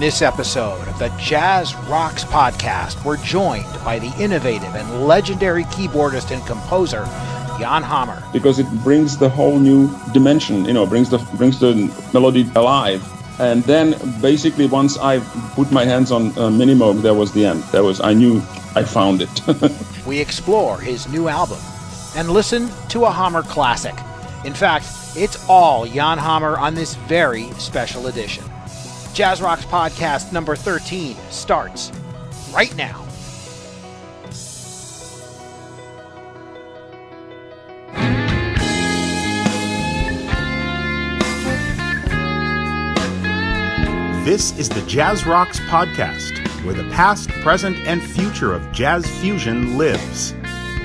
this episode of the Jazz Rocks podcast, we're joined by the innovative and legendary keyboardist and composer, Jan Hammer. Because it brings the whole new dimension, brings the melody alive. And then basically once I put my hands on Minimoog, that was the end. I knew I found it. We explore his new album and listen to a Hammer classic. In fact, it's all Jan Hammer on this very special edition. Jazz Rocks podcast number 13 starts right now. This is the Jazz Rocks podcast, where the past, present, and future of jazz fusion lives.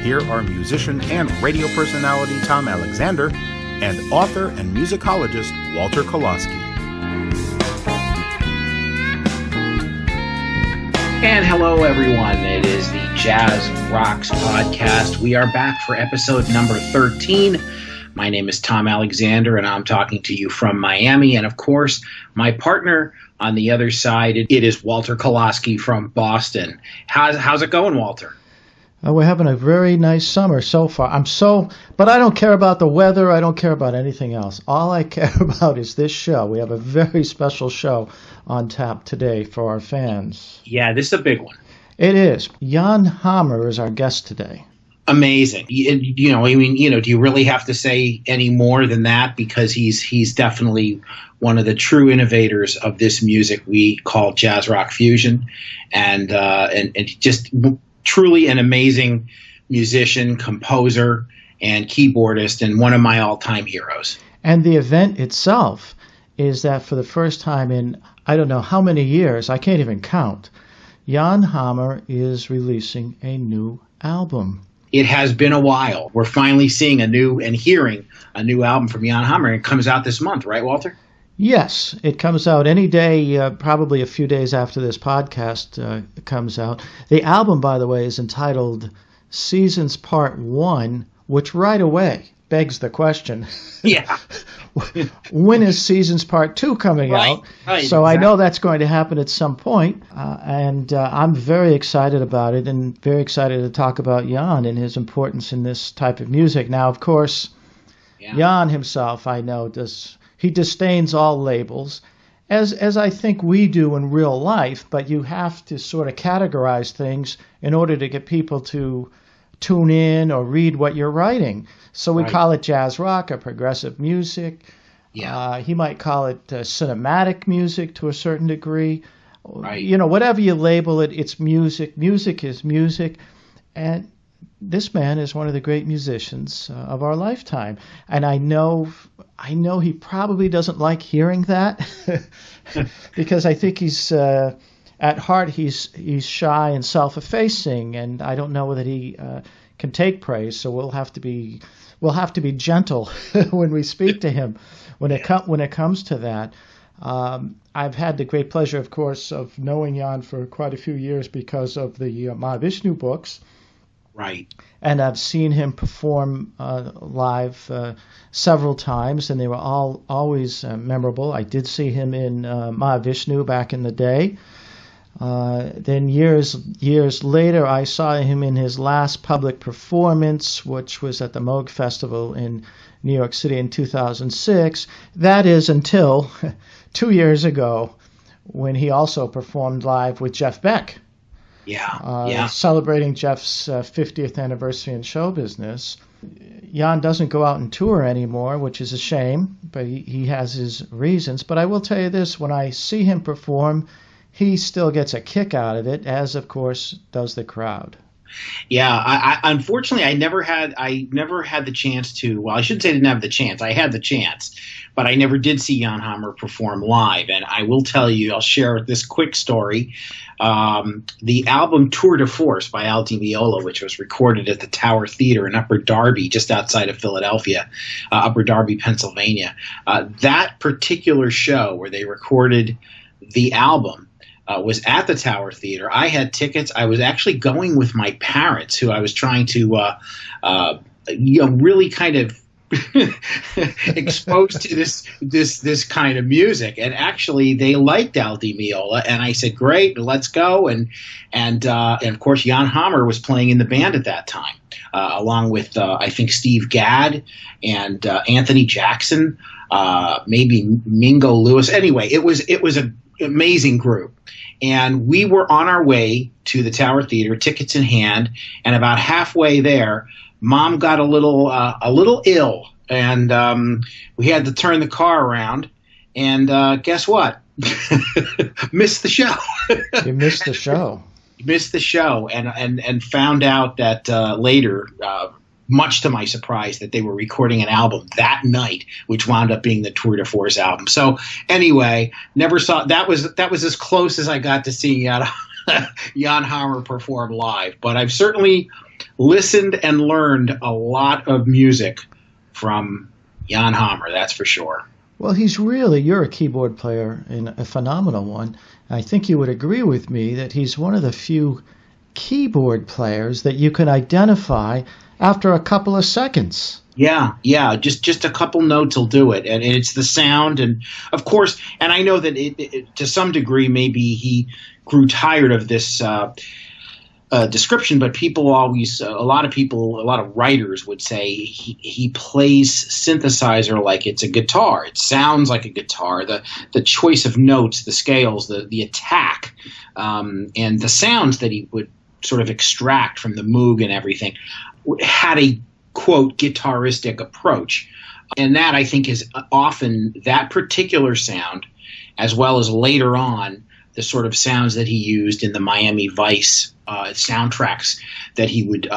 Here are musician and radio personality Tom Alexander and author and musicologist Walter Kolosky. And hello, everyone. It is the Jazz Rocks podcast. We are back for episode number 13. My name is Tom Alexander, and I'm talking to you from Miami. And, of course, my partner on the other side, it is Walter Kolosky from Boston. How's it going, Walter? We're having a very nice summer so far. But I don't care about the weather. I don't care about anything else. All I care about is this show. We have a very special show on tap today for our fans. Yeah, this is a big one. It is. Jan Hammer is our guest today. Amazing. Do you really have to say any more than that? Because he's definitely one of the true innovators of this music we call jazz rock fusion, and just truly an amazing musician, composer, and keyboardist, and one of my all-time heroes. And the event itself is that for the first time in I don't know how many years, I can't even count, Jan Hammer is releasing a new album. It has been a while. We're finally seeing hearing a new album from Jan Hammer. It comes out this month, right, Walter? Yes, it comes out any day, probably a few days after this podcast comes out. The album, by the way, is entitled Seasons Part 1, which right away begs the question. Yeah. When is Seasons Part 2 coming out? Right, so exactly. I know that's going to happen at some point, and I'm very excited about it and very excited to talk about Jan and his importance in this type of music. Now, of course, Jan himself, I know, he disdains all labels, as I think we do in real life, but you have to sort of categorize things in order to get people to tune in or read what you're writing. So we call it jazz rock or progressive music. Yeah. He might call it cinematic music to a certain degree. Right. Whatever you label it, it's music. Music is music. And this man is one of the great musicians of our lifetime. And I know he probably doesn't like hearing that because I think he's at heart he's shy and self-effacing, and I don't know that he can take praise. So we'll have to be gentle when we speak to him when it comes to that. I've had the great pleasure, of course, of knowing Jan for quite a few years because of the Mahavishnu books. Right. And I've seen him perform live several times, and they were always memorable. I did see him in Mahavishnu back in the day. Then years later, I saw him in his last public performance, which was at the Moog Festival in New York City in 2006. That is until 2 years ago, when he also performed live with Jeff Beck. Celebrating Jeff's 50th anniversary in show business. Jan doesn't go out and tour anymore, which is a shame, but he has his reasons. But I will tell you this, when I see him perform, he still gets a kick out of it, as of course does the crowd. Yeah, I unfortunately I never had the chance to. Well, I shouldn't say I didn't have the chance. I had the chance, but I never did see Jan Hammer perform live. And I will tell you, I'll share this quick story. The album Tour de Force by Al Di Meola, which was recorded at the Tower Theater in Upper Darby, just outside of Philadelphia, Upper Darby, Pennsylvania. That particular show where they recorded the album was at the Tower Theater. I had tickets. I was actually going with my parents, who I was trying to, really kind of exposed to this kind of music. And actually, they liked Al Di Meola, and I said, "Great, let's go." And of course, Jan Hammer was playing in the band at that time, along with I think Steve Gadd and Anthony Jackson, maybe Mingo Lewis. Anyway, it was an amazing group. And we were on our way to the Tower Theater, tickets in hand, and about halfway there, Mom got a little ill, and we had to turn the car around. And guess what? Missed the show. You missed the show. Missed the show, and found out that later, much to my surprise, that they were recording an album that night, which wound up being the Tour de Force album. So anyway, never saw that was as close as I got to seeing Jan Hammer perform live. But I've certainly listened and learned a lot of music from Jan Hammer, that's for sure. Well, you're a keyboard player and a phenomenal one. I think you would agree with me that he's one of the few keyboard players that you can identify after a couple of seconds. Yeah, just a couple notes will do it, and it's the sound, and of course, and I know that it to some degree maybe he grew tired of this description, but people always, a lot of writers would say he plays synthesizer like it's a guitar. It sounds like a guitar. The choice of notes, the scales, the attack, and the sounds that he would sort of extract from the Moog and everything had a, quote, guitaristic approach. And that, I think, is often that particular sound, as well as later on the sort of sounds that he used in the Miami Vice soundtracks that he would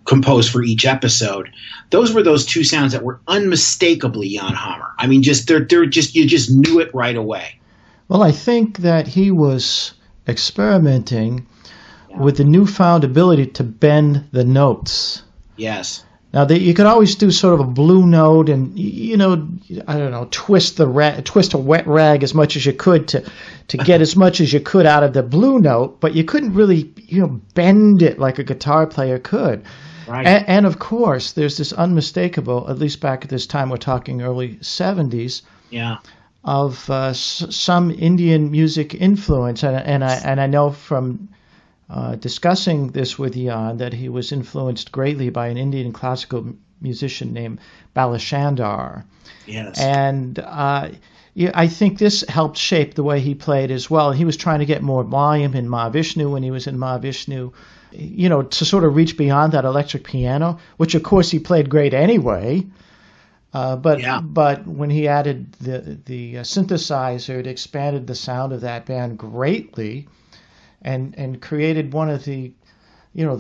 compose for each episode. Those were those two sounds that were unmistakably Jan Hammer. I mean, you just knew it right away. Well, I think that he was experimenting with the newfound ability to bend the notes. Yes. Now, you could always do sort of a blue note and, twist a wet rag as much as you could to get as much as you could out of the blue note, but you couldn't really, bend it like a guitar player could. Right. And of course, there's this unmistakable, at least back at this time, we're talking early 70s, of some Indian music influence. And I know from discussing this with Jan that he was influenced greatly by an Indian classical musician named Balachandar. Yes. And I think this helped shape the way he played as well. He was trying to get more volume in Mahavishnu when he was in Mahavishnu, to sort of reach beyond that electric piano, which of course he played great anyway. But when he added the synthesizer, it expanded the sound of that band greatly. And created one of the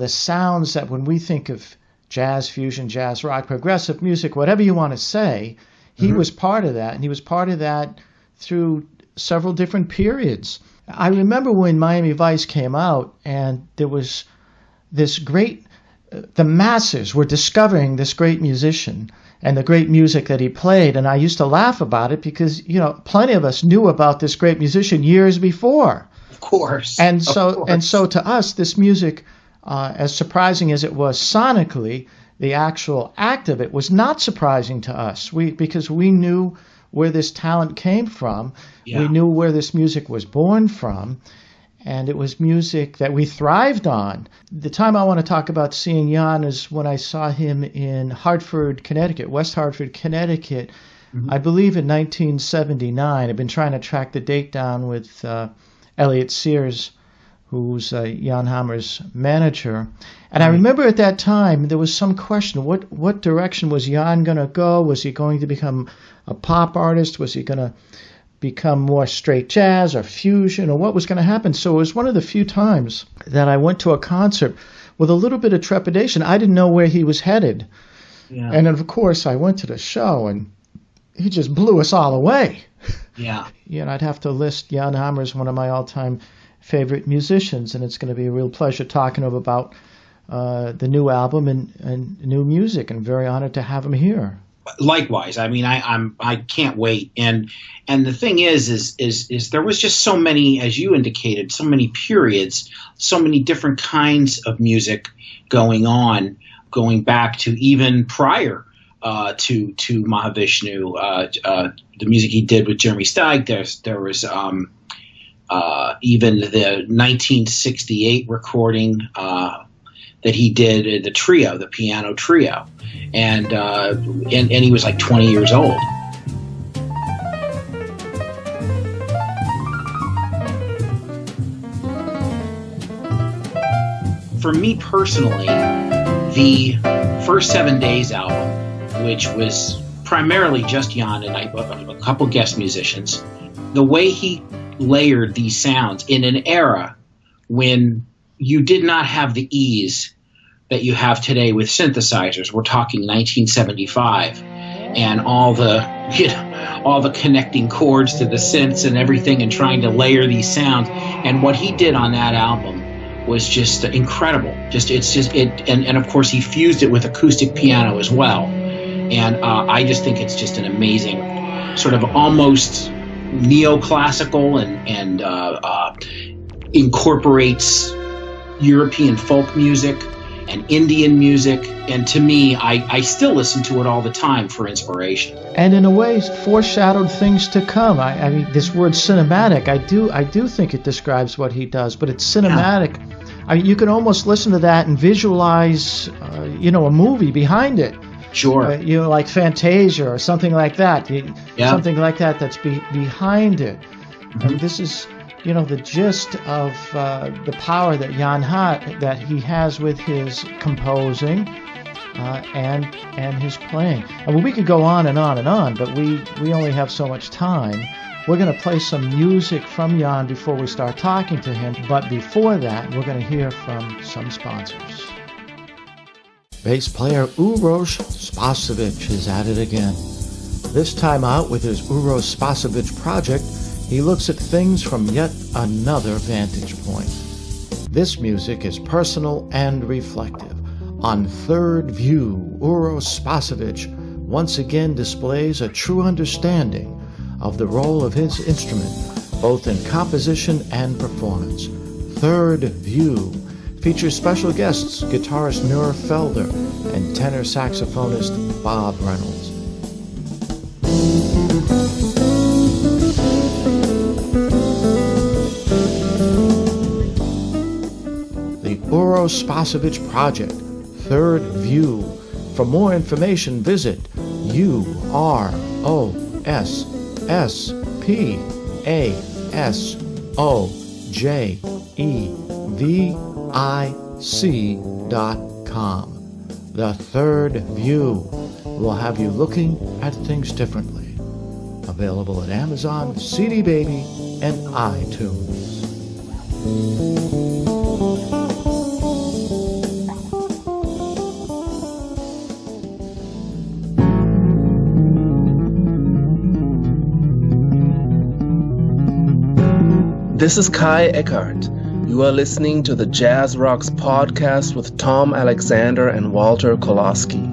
sounds that when we think of jazz fusion, jazz rock, progressive music, whatever you want to say, he was part of that. And he was part of that through several different periods. I remember when Miami Vice came out and there was this the masses were discovering this great musician and the great music that he played. And I used to laugh about it because, plenty of us knew about this great musician years before. Of course. And so to us, this music, as surprising as it was sonically, the actual act of it was not surprising to us. Because we knew where this talent came from. Yeah. We knew where this music was born from. And it was music that we thrived on. The time I want to talk about seeing Jan is when I saw him in Hartford, Connecticut, West Hartford, Connecticut, I believe in 1979. I've been trying to track the date down with Elliot Sears, who's Jan Hammer's manager. And I remember at that time there was some question, what direction was Jan going to go? Was he going to become a pop artist? Was he going to become more straight jazz or fusion, or what was going to happen? So it was one of the few times that I went to a concert with a little bit of trepidation. I didn't know where he was headed. Yeah. And of course I went to the show and he just blew us all away. Yeah. I'd have to list Jan Hammer as one of my all-time favorite musicians, and it's going to be a real pleasure talking to him about the new album and new music, and very honored to have him here. Likewise. I mean, I can't wait. And the thing is there was just so many, as you indicated, so many periods, so many different kinds of music going on, going back to even prior to Mahavishnu. The music he did with Jeremy Steig. There was even the 1968 recording that he did, the trio, the piano trio, and he was like 20 years old. For me personally, the first 7 Days album, which was primarily just Jan and a couple guest musicians, the way he layered these sounds in an era when you did not have the ease that you have today with synthesizers. We're talking 1975, and all the connecting chords to the synths and everything, and trying to layer these sounds. And what he did on that album was just incredible. And of course he fused it with acoustic piano as well. And I just think it's just an amazing sort of almost neoclassical and incorporates European folk music and Indian music. And to me, I still listen to it all the time for inspiration. And in a way, foreshadowed things to come. I mean, this word cinematic, I do think it describes what he does, but it's cinematic. Yeah. I mean, you can almost listen to that and visualize, a movie behind it. Sure. Like Fantasia or something like that. Something like that that's behind it. Mm-hmm. And this is, the gist of the power that that he has with his composing and his playing. I mean, we could go on and on and on, but we only have so much time. We're going to play some music from Jan before we start talking to him, but before that, we're going to hear from some sponsors. Bass player Uroš Spasovic is at it again. This time out with his Uroš Spasovic project, he looks at things from yet another vantage point. This music is personal and reflective. On Third View, Uroš Spasovic once again displays a true understanding of the role of his instrument, both in composition and performance. Third View features special guests, guitarist Nura Felder and tenor saxophonist Bob Reynolds. The Uroš Spasovic Project, Third View. For more information, visit UROSPASOJEVIC.com. The Third View will have you looking at things differently. Available at Amazon, CD Baby, and iTunes. This is Kai Eckhart. You are listening to the Jazz Rocks podcast with Tom Alexander and Walter Kolosky.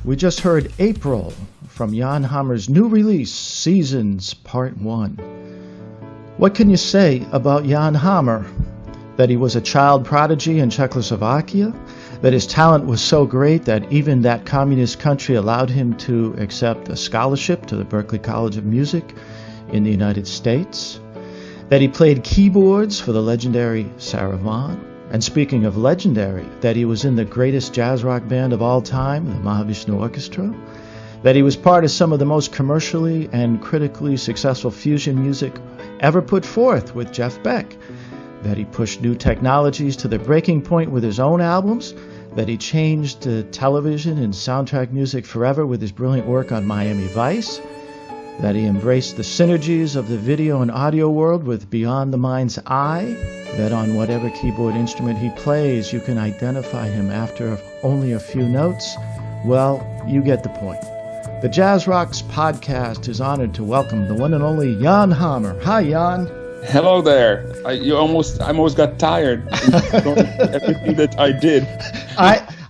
We just heard April from Jan Hammer's new release, Seasons Part 1. What can you say about Jan Hammer? That he was a child prodigy in Czechoslovakia? That his talent was so great that even that communist country allowed him to accept a scholarship to the Berklee College of Music in the United States? That he played keyboards for the legendary Sarah Vaughan? And speaking of legendary, that he was in the greatest jazz rock band of all time, the Mahavishnu Orchestra? That he was part of some of the most commercially and critically successful fusion music ever put forth with Jeff Beck? That he pushed new technologies to the breaking point with his own albums? That he changed television and soundtrack music forever with his brilliant work on Miami Vice? That he embraced the synergies of the video and audio world with Beyond the Mind's Eye? That on whatever keyboard instrument he plays, you can identify him after only a few notes? Well, you get the point. The Jazz Rocks podcast is honored to welcome the one and only Jan Hammer. Hi, Jan. Hello there. I almost got tired. Everything that I did.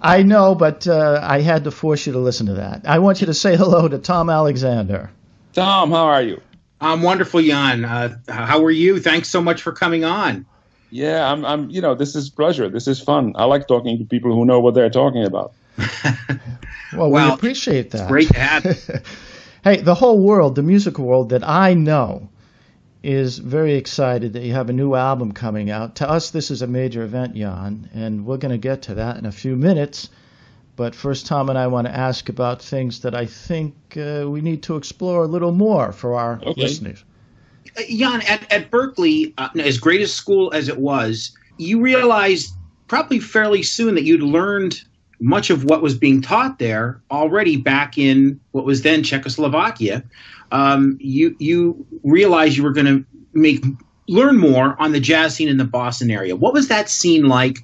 I know, but I had to force you to listen to that. I want you to say hello to Tom Alexander. Tom, how are you? I'm wonderful, Jan. How are you? Thanks so much for coming on. Yeah, I'm. This is pleasure. This is fun. I like talking to people who know what they're talking about. Well, we appreciate that. It's great to have you. Hey, the whole world, the music world that I know, is very excited that you have a new album coming out. To us, this is a major event, Jan, and we're going to get to that in a few minutes. But first, Tom and I want to ask about things that I think we need to explore a little more for our listeners. Jan, at Berklee, as great a school as it was, you realized probably fairly soon that you'd learned much of what was being taught there already back in what was then Czechoslovakia. You realized you were going to learn more on the jazz scene in the Boston area. What was that scene like?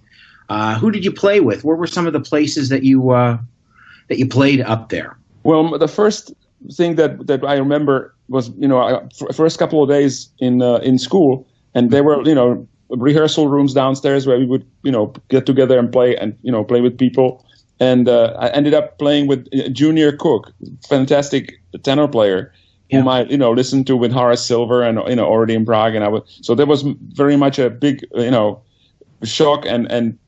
Who did you play with? Where were some of the places that you played up there? Well, the first thing that I remember was, first couple of days in school, and there were, rehearsal rooms downstairs where we would, get together and play and, play with people. And I ended up playing with Junior Cook, fantastic tenor player, whom I, listened to with Horace Silver and, already in Prague. And so there was very much a big, shock and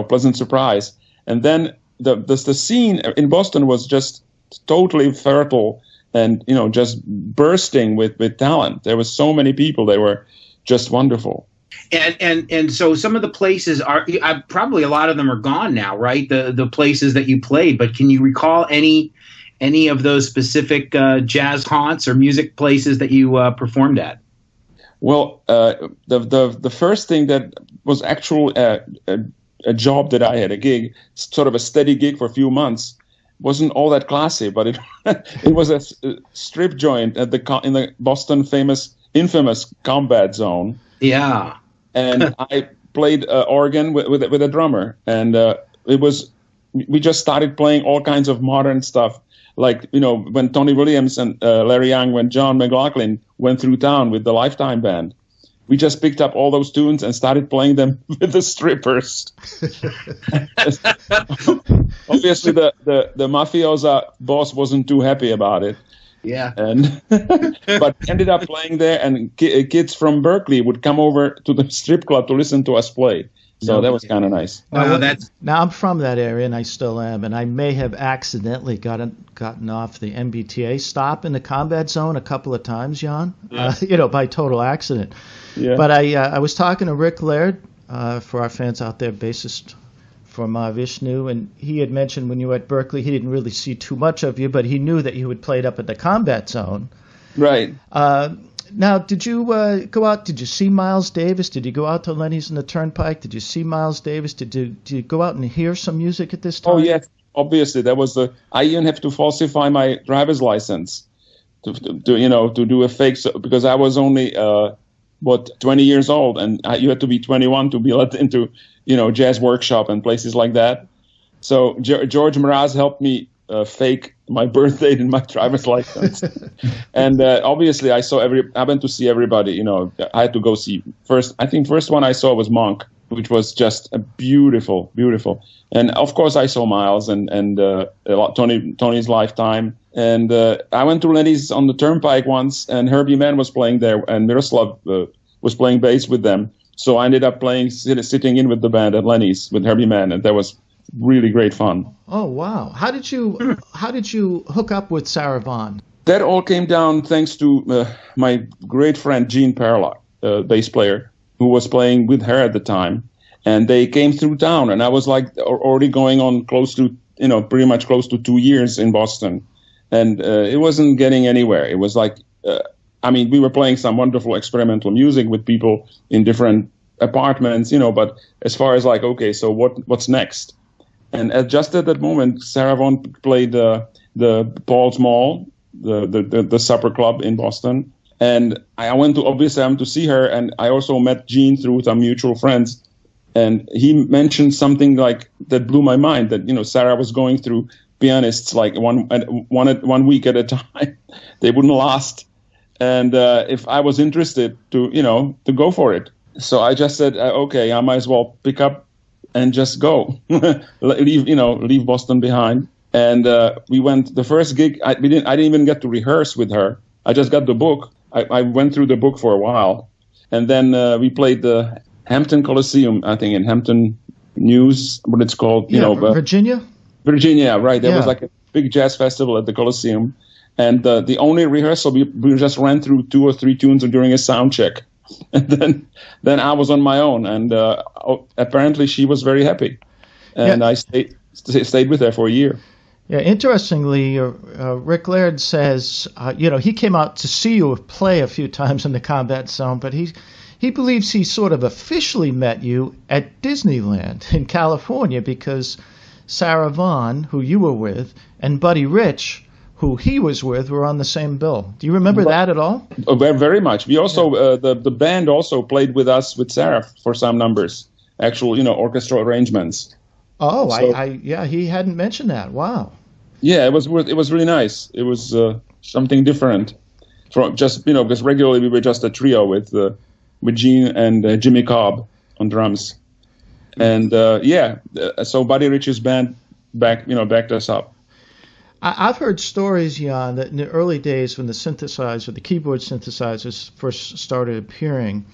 pleasant surprise. And then the scene in Boston was just totally fertile and, just bursting with talent. There was so many people. They were just wonderful. And so some of the places are probably a lot of them are gone now, right? The places that you played. But can you recall any of those specific jazz haunts or music places that you performed at? Well, the first thing that was actually a job that I had, a gig, sort of a steady gig for a few months, wasn't all that classy, but it was a strip joint in the Boston infamous Combat Zone. Yeah. And I played organ with a drummer, and we just started playing all kinds of modern stuff, like when Tony Williams and Larry Young, when John McLaughlin went through town with the Lifetime Band. We just picked up all those tunes and started playing them with the strippers. Obviously, the mafiosa boss wasn't too happy about it. Yeah. But ended up playing there, and kids from Berklee would come over to the strip club to listen to us play. So that was kind of nice. Now I'm from that area, and I still am, and I may have accidentally gotten off the MBTA stop in the Combat Zone a couple of times, Jan. Yeah. By total accident. Yeah. But I was talking to Rick Laird, for our fans out there, bassist for Mahavishnu, and he had mentioned when you were at Berklee, he didn't really see too much of you, but he knew that you had played up at the Combat Zone. Right. Now, did you go out? Did you see Miles Davis? Did you go out to Lenny's and the Turnpike? Did you see Miles Davis? Did you go out and hear some music at this time? Oh, yes. Obviously, that was I even have to falsify my driver's license to do a fake, because I was only 20 years old, and you had to be 21 to be let into jazz workshop and places like that. So George Mraz helped me fake my birth date in my driver's license. And obviously I went to see everybody. I had to go see first. I think first one I saw was Monk which was just a beautiful. And of course, I saw Miles and a lot, Tony's Lifetime. And I went to Lenny's on the Turnpike once, and Herbie Mann was playing there, and Miroslav was playing bass with them. So I ended up sitting in with the band at Lenny's with Herbie Mann, and that was really great fun. Oh wow! How did you hook up with Sarah Vaughan? That all came down thanks to my great friend Gene Perlock, bass player, who was playing with her at the time, and they came through town, and I was like already going on pretty much close to 2 years in Boston, and it wasn't getting anywhere. It was like, we were playing some wonderful experimental music with people in different apartments, but as far as like, okay, so what's next? And just at that moment, Sarah Vaughan played the Paul's Mall, the supper club in Boston. And I went to Obvious M to see her, and I also met Gene through some mutual friends. And he mentioned something like that blew my mind, that, Sarah was going through pianists like one week at a time. They wouldn't last. And if I was interested to go for it. So I just said, okay, I might as well pick up and just go, leave Boston behind. And we went, the first gig, I didn't even get to rehearse with her. I just got the book. I went through the book for a while. And then we played the Hampton Coliseum, I think, in Hampton News, what it's called. Virginia? Virginia, right. There was like a big jazz festival at the Coliseum. And the only rehearsal, we just ran through 2 or 3 tunes during a sound check. And then I was on my own. And apparently she was very happy. And I stayed with her for a year. Yeah, interestingly, Rick Laird says, he came out to see you play a few times in the Combat Zone, but he believes he sort of officially met you at Disneyland in California because Sarah Vaughan, who you were with, and Buddy Rich, who he was with, were on the same bill. Do you remember that at all? Oh, very much. We also, the band also played with us, with Sarah, for some numbers, actual, orchestral arrangements. Oh, so, he hadn't mentioned that. Wow. Yeah, it was really nice. It was something different from just because regularly we were just a trio with Gene and Jimmy Cobb on drums, and so Buddy Rich's band backed us up. I've heard stories, Jan, that in the early days when the keyboard synthesizers first started appearing,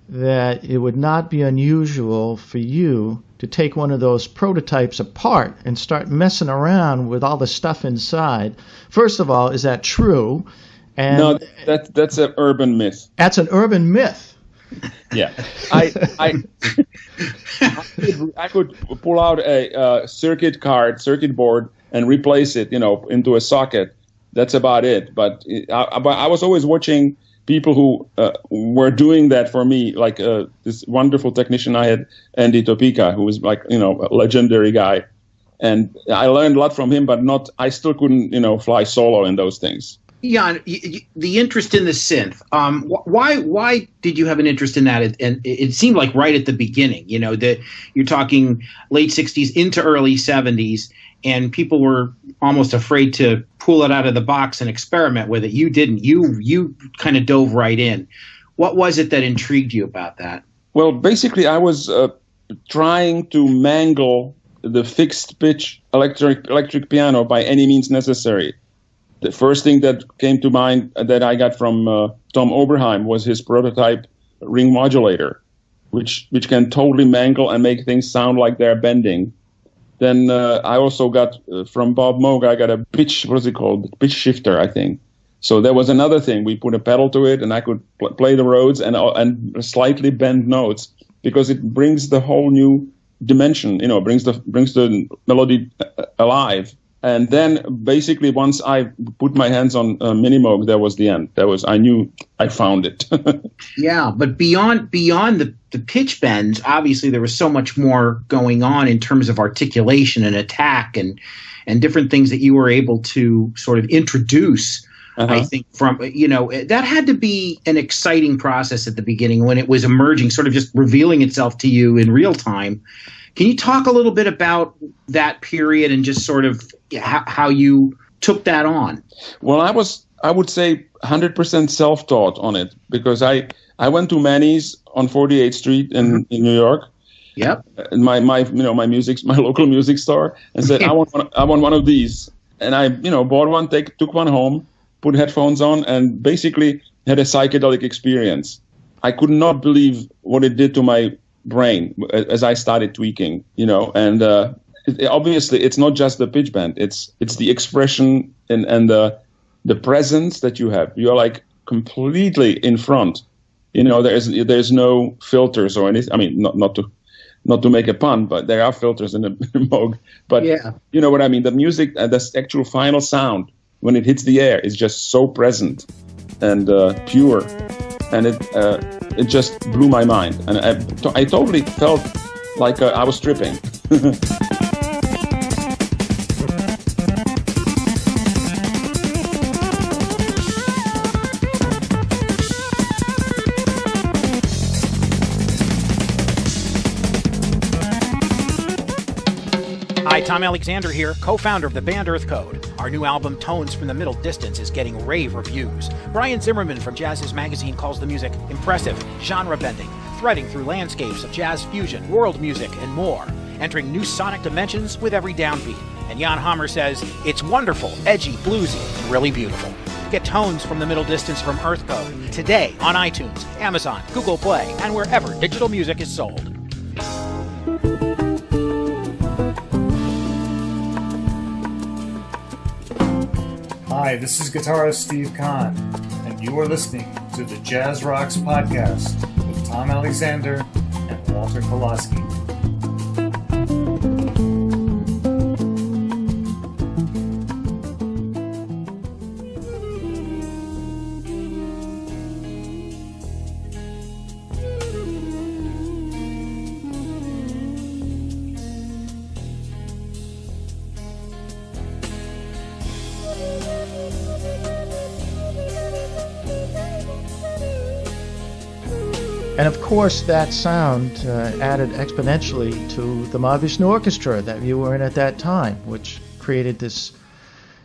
that it would not be unusual for you to take one of those prototypes apart and start messing around with all the stuff inside. First of all, is that true? And no, that's an urban myth. That's an urban myth. Yeah, I could pull out a circuit board and replace it, into a socket. That's about it. But I was always watching people who were doing that for me, like this wonderful technician I had, Andy Topeka, who was like, a legendary guy. And I learned a lot from him, but I still couldn't, fly solo in those things. Jan, the interest in the synth, why did you have an interest in that? And it seemed like right at the beginning, that you're talking late 60s into early 70s, and people were almost afraid to pull it out of the box and experiment with it. You didn't. You kind of dove right in. What was it that intrigued you about that? Well, basically, I was trying to mangle the fixed pitch electric piano by any means necessary. The first thing that came to mind that I got from Tom Oberheim was his prototype ring modulator, which can totally mangle and make things sound like they're bending. Then I also got from Bob Moog, I got a pitch shifter, I think. So there was another thing. We put a pedal to it, and I could play the Rhodes and slightly bend notes because it brings the whole new dimension. Brings the melody alive. And then basically once I put my hands on Minimoog, that was the end. I knew I found it. Yeah, but beyond the pitch bends, obviously there was so much more going on in terms of articulation and attack and different things that you were able to sort of introduce. I think from, that had to be an exciting process at the beginning when it was emerging, sort of just revealing itself to you in real time. Can you talk a little bit about that period and just sort of how you took that on? Well, I would say 100% self-taught on it because I went to Manny's on 48th Street in New York, Yep. My local music store, and said, I want one of these. And I bought one, took one home, put headphones on, and basically had a psychedelic experience. I could not believe what it did to my brain as I started tweaking, and obviously it's not just the pitch bend, it's the expression and the presence that you have. You're like completely in front. There's no filters or anything. I mean, not to make a pun, but there are filters in the Moog. But yeah. You know what I mean? The music, the actual final sound, when it hits the air, is just so present and pure. And it just blew my mind. And I totally felt like I was tripping. Hi, Tom Alexander here, co-founder of the band Earth Code. Our new album, Tones from the Middle Distance, is getting rave reviews. Brian Zimmerman from Jazz's Magazine calls the music impressive, genre-bending, threading through landscapes of jazz fusion, world music, and more, entering new sonic dimensions with every downbeat. And Jan Hammer says, it's wonderful, edgy, bluesy, and really beautiful. Get Tones from the Middle Distance from Earth Code today on iTunes, Amazon, Google Play, and wherever digital music is sold. Hi, this is guitarist Steve Kahn, and you are listening to the Jazz Rocks Podcast with Tom Alexander and Walter Kolosky. And of course, that sound added exponentially to the Mahavishnu Orchestra that you were in at that time, which created this,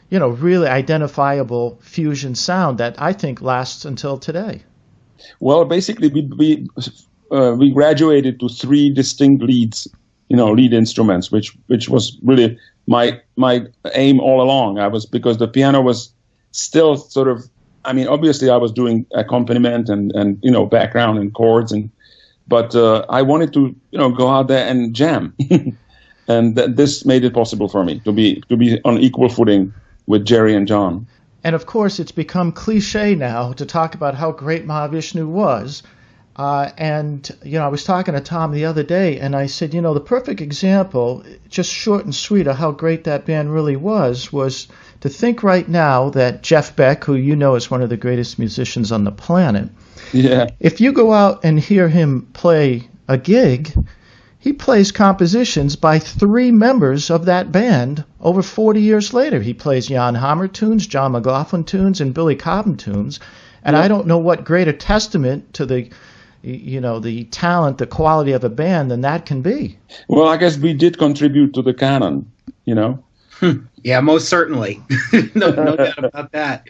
really identifiable fusion sound that I think lasts until today. Well, basically, we graduated to 3 distinct leads, lead instruments, which was really my aim all along. Because the piano was still sort of. I mean, obviously, I was doing accompaniment and background and chords, but I wanted to go out there and jam, and this made it possible for me to be on equal footing with Jerry and John. And of course, it's become cliche now to talk about how great Mahavishnu was. And I was talking to Tom the other day, and I said, the perfect example, just short and sweet, of how great that band really was to think right now that Jeff Beck, who is one of the greatest musicians on the planet, if you go out and hear him play a gig, he plays compositions by 3 members of that band over 40 years later. He plays Jan Hammer tunes, John McLaughlin tunes, and Billy Cobham tunes. And I don't know what greater testament to the talent, the quality of a band than that can be. Well, I guess we did contribute to the canon, Yeah, most certainly. no doubt about that.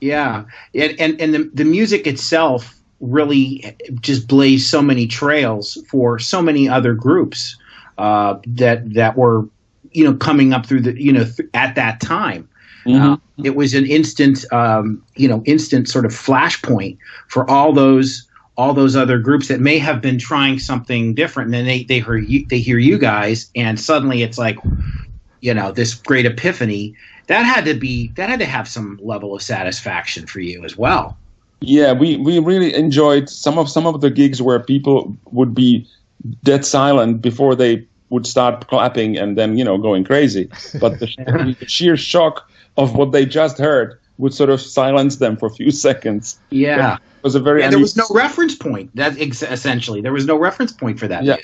Yeah. And the music itself really just blazed so many trails for so many other groups that were, coming up through at that time. Mm-hmm. It was an instant sort of flashpoint for all those other groups that may have been trying something different, and then they hear you guys, and suddenly it's like, this great epiphany. That had to have some level of satisfaction for you as well. Yeah, we really enjoyed some of the gigs where people would be dead silent before they would start clapping and then going crazy. But the sheer shock of what they just heard would sort of silence them for a few seconds. Yeah, it was a very. There was no reference point. That essentially there was no reference point for that. Yeah,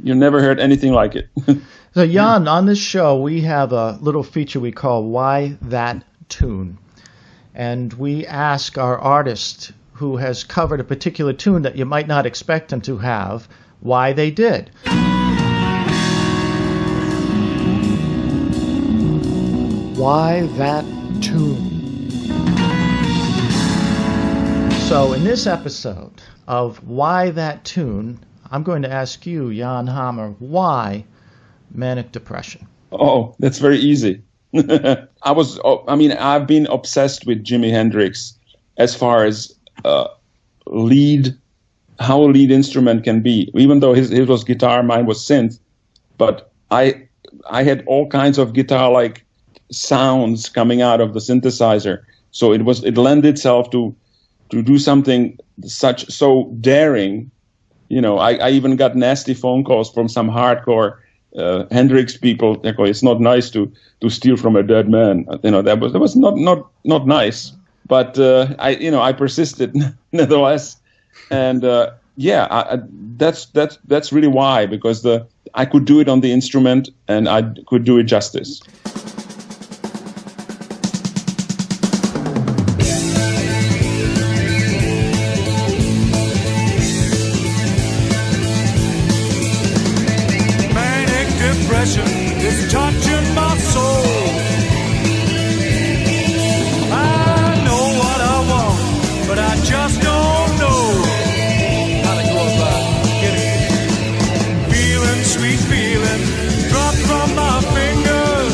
you never heard anything like it. So, Jan, on this show, we have a little feature we call Why That Tune. And we ask our artist who has covered a particular tune that you might not expect them to have, why they did. Why that tune? So, in this episode of Why That Tune, I'm going to ask you, Jan Hammer, why manic depression? Oh, that's very easy. I've been obsessed with Jimi Hendrix as far as how a lead instrument can be. Even though his was guitar, mine was synth, but I had all kinds of guitar-like sounds coming out of the synthesizer. So it lent itself to do something so daring. I even got nasty phone calls from some hardcore Hendrix people. They go, it's not nice to steal from a dead man. That was not nice. But I persisted nevertheless, and that's really why, because I could do it on the instrument and I could do it justice. Manic depression is touching my soul. But I just don't know how to go about getting it. Feeling, sweet feeling, drop from my fingers.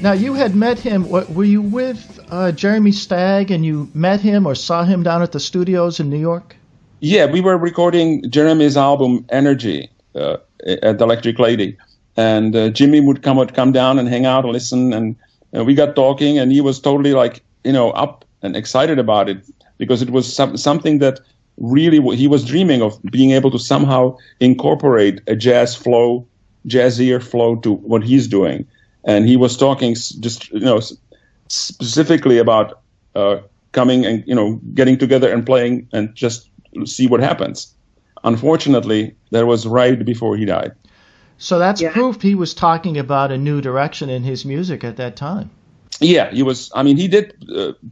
Now, you had met him. Were you with Jeremy Stagg, and you met him or saw him down at the studios in New York? Yeah, we were recording Jeremy's album Energy at Electric Lady, and Jimmy would come down and hang out and listen, and we got talking, and he was totally like, up and excited about it, because it was something that really he was dreaming of, being able to somehow incorporate a jazzier flow to what he's doing. And he was talking just, specifically about coming and, getting together and playing and just see what happens. Unfortunately, that was right before he died. So that's proof he was talking about a new direction in his music at that time. Yeah, he was. I mean, he did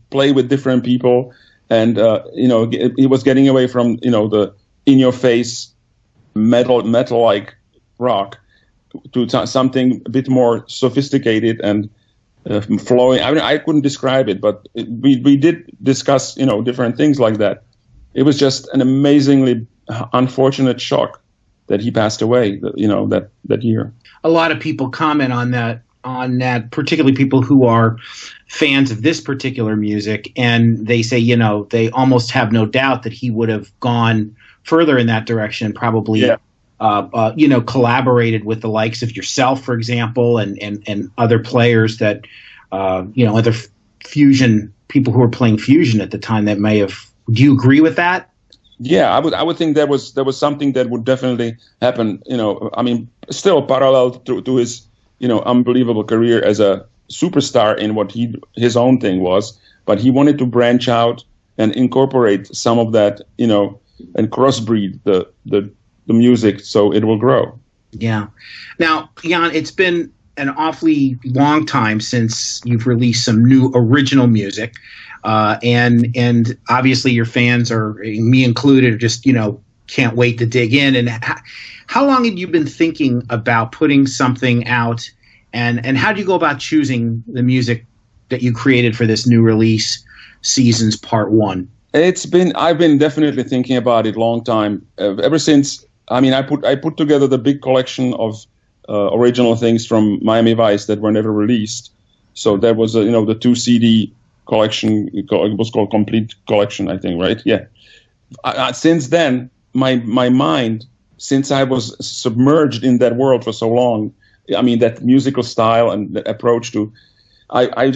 play with different people, and he was getting away from the in-your-face metal-like rock to something a bit more sophisticated and flowing. I mean, I couldn't describe it, but we did discuss different things like that. It was just an amazingly unfortunate shock that he passed away. That year. A lot of people comment on that, particularly people who are fans of this particular music, and they say, they almost have no doubt that he would have gone further in that direction, probably, collaborated with the likes of yourself, for example, and other players that, other fusion people who were playing fusion at the time that may have. Do you agree with that? Yeah, I would think there was something that would definitely happen. I mean, still parallel to his unbelievable career as a superstar in what his own thing was, but he wanted to branch out and incorporate some of that, and crossbreed the music so it will grow. Yeah. Now, Jan, it's been an awfully long time since you've released some new original music, and obviously your fans, are me included, just can't wait to dig in. And how long had you been thinking about putting something out, and how do you go about choosing the music that you created for this new release, Seasons Part 1? I've been definitely thinking about it a long time, ever since. I mean, I put together the big collection of original things from Miami Vice that were never released. So there was the 2 CD collection. It was called Complete Collection, I think, right? Yeah. Since then, my mind, since I was submerged in that world for so long, I mean, that musical style and the approach to, it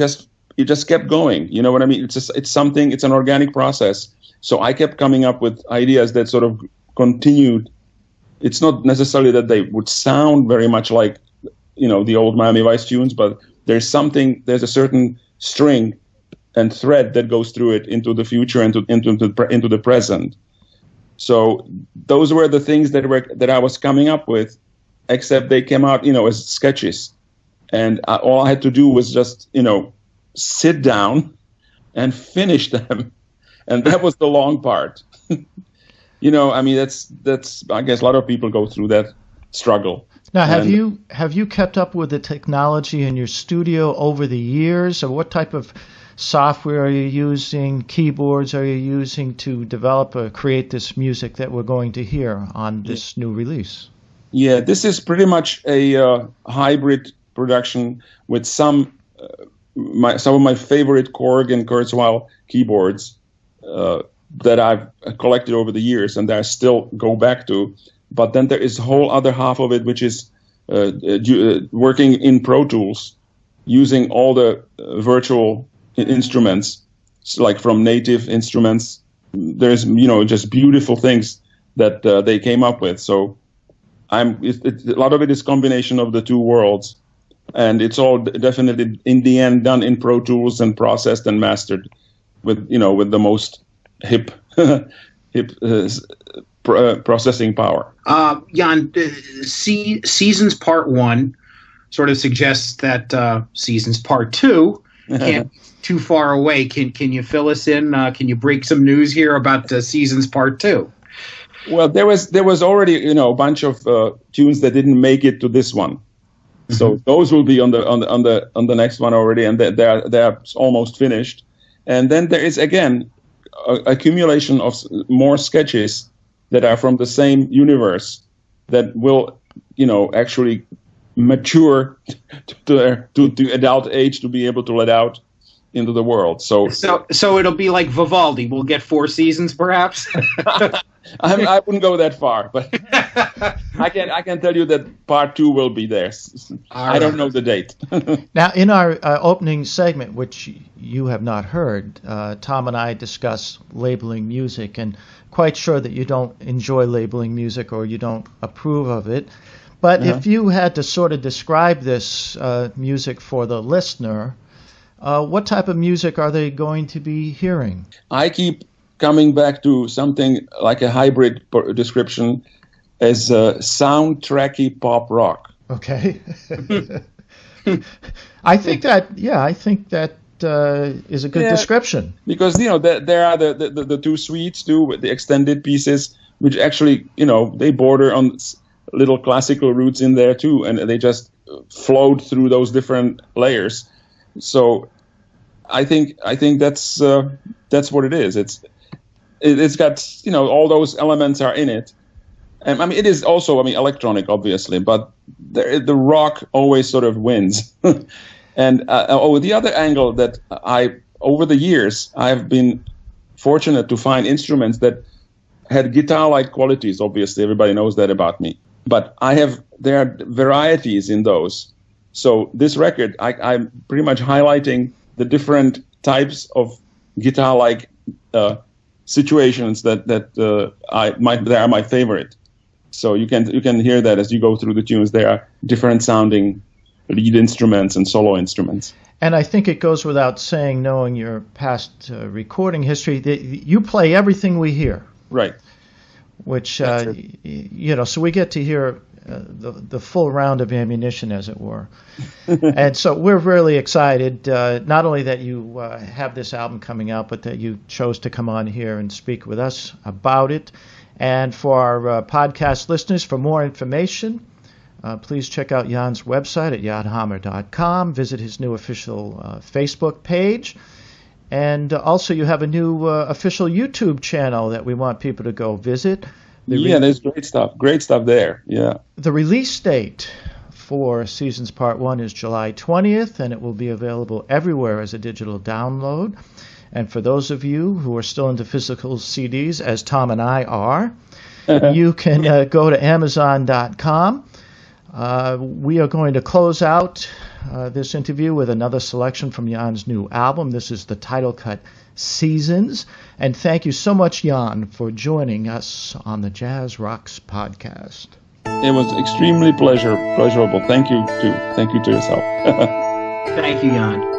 just kept going. You know what I mean? It's an organic process. So I kept coming up with ideas that sort of continued. It's not necessarily that they would sound very much like, the old Miami Vice tunes, but there's a certain string and thread that goes through it into the future and into the present. So those were the things that I was coming up with, except they came out, as sketches. And all I had to do was just, sit down and finish them. And that was the long part. I mean, that's. I guess a lot of people go through that struggle. Now, have you kept up with the technology in your studio over the years, or what type of software are you using? Keyboards are you using to create this music that we're going to hear on this new release? Yeah, this is pretty much a hybrid production with some of my favorite Korg and Kurzweil keyboards that I've collected over the years and that I still go back to. But then there is a whole other half of it, which is working in Pro Tools, using all the virtual instruments, like from native instruments. There's, just beautiful things that they came up with. So a lot of it is combination of the two worlds. And it's all definitely, in the end, done in Pro Tools and processed and mastered with the most hip processing power. Jan, Seasons Part 1 sort of suggests that Seasons Part 2 can't be too far away. Can you fill us in? Can you break some news here about Seasons Part 2? Well, there was already a bunch of tunes that didn't make it to this one. So those will be on the next one already, and they're almost finished. And then there is again accumulation of more sketches that are from the same universe that will actually mature to adult age to be able to let out into the world. So it'll be like Vivaldi. We'll get 4 seasons, perhaps. I wouldn't go that far, but I can tell you that part 2 will be there. I don't know the date. Now, in our opening segment, which you have not heard, Tom and I discuss labeling music, and quite sure that you don't enjoy labeling music or you don't approve of it. But if you had to sort of describe this music for the listener, what type of music are they going to be hearing? I keep coming back to something like a hybrid description as soundtracky pop rock. Okay. I think that is a good description. Because, there are the 2 suites too, with the extended pieces, which actually, they border on little classical roots in there too, and they just flowed through those different layers. So I think that's what it is. It's got, all those elements are in it. And I mean, it is also, electronic, obviously, but the rock always sort of wins. And the other angle that over the years, I've been fortunate to find instruments that had guitar-like qualities. Obviously, everybody knows that about me. But there are varieties in those. So this record, I'm pretty much highlighting the different types of guitar-like situations that are my favorite. So you can hear that as you go through the tunes. There are different sounding lead instruments and solo instruments. And I think it goes without saying, knowing your past recording history, that you play everything we hear. Right. Which, so we get to hear the full round of ammunition, as it were. And so we're really excited, not only that you have this album coming out, but that you chose to come on here and speak with us about it. And for our podcast listeners, for more information, please check out Jan's website at janhammer.com. Visit his new official Facebook page. And also you have a new official YouTube channel that we want people to go visit. There's great stuff there. Yeah. The release date for Seasons Part 1 is July 20th, and it will be available everywhere as a digital download. And for those of you who are still into physical CDs, as Tom and I are, you can go to Amazon.com. We are going to close out this interview with another selection from Jan's new album. This is the title cut, Seasons. And thank you so much, Jan, for joining us on the Jazz Rocks podcast. It was extremely pleasurable. Thank you to yourself. Thank you, Jan.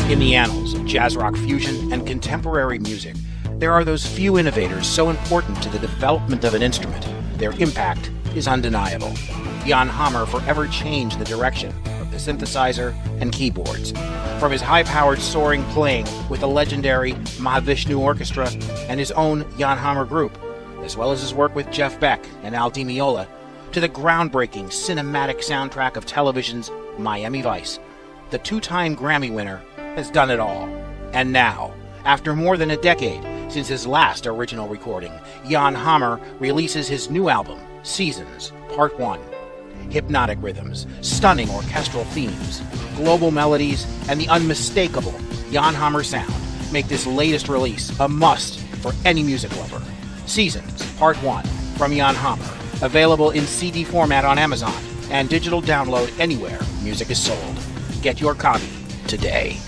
In the annals of jazz rock fusion and contemporary music, there are those few innovators so important to the development of an instrument. Their impact is undeniable. Jan Hammer forever changed the direction of the synthesizer and keyboards. From his high-powered soaring playing with the legendary Mahavishnu Orchestra and his own Jan Hammer group, as well as his work with Jeff Beck and Al Di Meola, to the groundbreaking cinematic soundtrack of television's Miami Vice, the two-time Grammy winner has done it all. And now, after more than a decade since his last original recording, Jan Hammer releases his new album, Seasons, Part 1. Hypnotic rhythms, stunning orchestral themes, global melodies, and the unmistakable Jan Hammer sound make this latest release a must for any music lover. Seasons, Part 1, from Jan Hammer, available in CD format on Amazon and digital download anywhere music is sold. Get your copy today.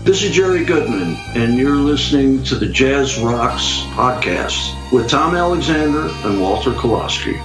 This is Jerry Goodman, and you're listening to the Jazz Rocks podcast with Tom Alexander and Walter Kolosky.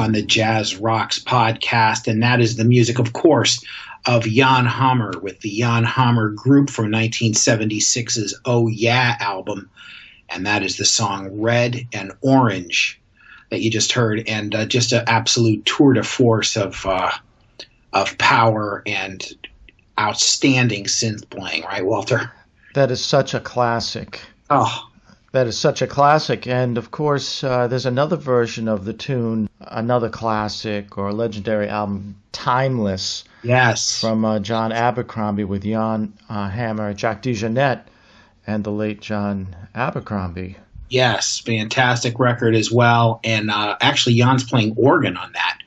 on the Jazz Rocks podcast, and that is the music, of course, of Jan Hammer with the Jan Hammer Group from 1976's Oh Yeah album, and that is the song Red and Orange that you just heard, and just an absolute tour de force of power and outstanding synth playing, right, Walter? That is such a classic. Oh, that is such a classic. And of course, there's another version of the tune, another classic or legendary album, Timeless. Yes. From John Abercrombie with Jan Hammer, Jack DeJohnette, and the late John Abercrombie. Yes, fantastic record as well. And actually, Jan's playing organ on that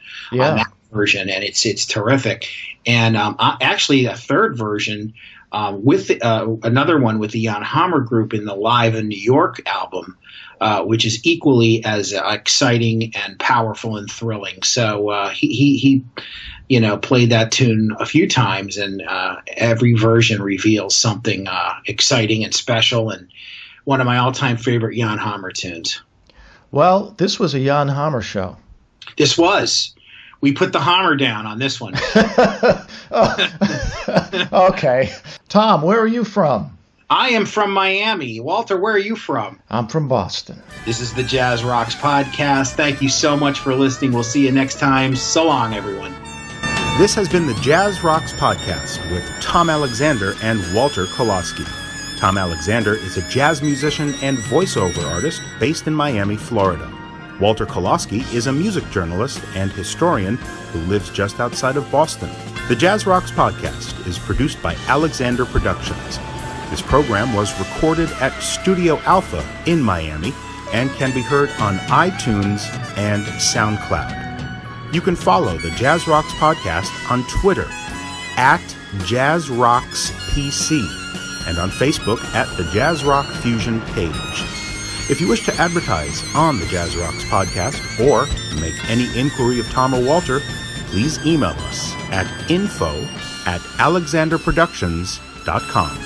version, and it's terrific. And actually, a third version with another one with the Jan Hammer Group in the Live in New York album, which is equally as exciting and powerful and thrilling. So he played that tune a few times, and every version reveals something exciting and special, and one of my all-time favorite Jan Hammer tunes. Well, this was a Jan Hammer show. This was. We put the hammer down on this one. Okay. Tom, where are you from? I am from Miami. Walter, where are you from? I'm from Boston. This is the Jazz Rocks podcast. Thank you so much for listening. We'll see you next time. So long, everyone. This has been the Jazz Rocks podcast with Tom Alexander and Walter Kolosky. Tom Alexander is a jazz musician and voiceover artist based in Miami, Florida. Walter Kolosky is a music journalist and historian who lives just outside of Boston. The Jazz Rocks podcast is produced by Alexander Productions. This program was recorded at Studio Alpha in Miami and can be heard on iTunes and SoundCloud. You can follow the Jazz Rocks podcast on Twitter at JazzRocksPC and on Facebook at the Jazz Rock Fusion page. If you wish to advertise on the Jazz Rocks podcast or make any inquiry of Tom or Walter, please email us at info@alexanderproductions.com.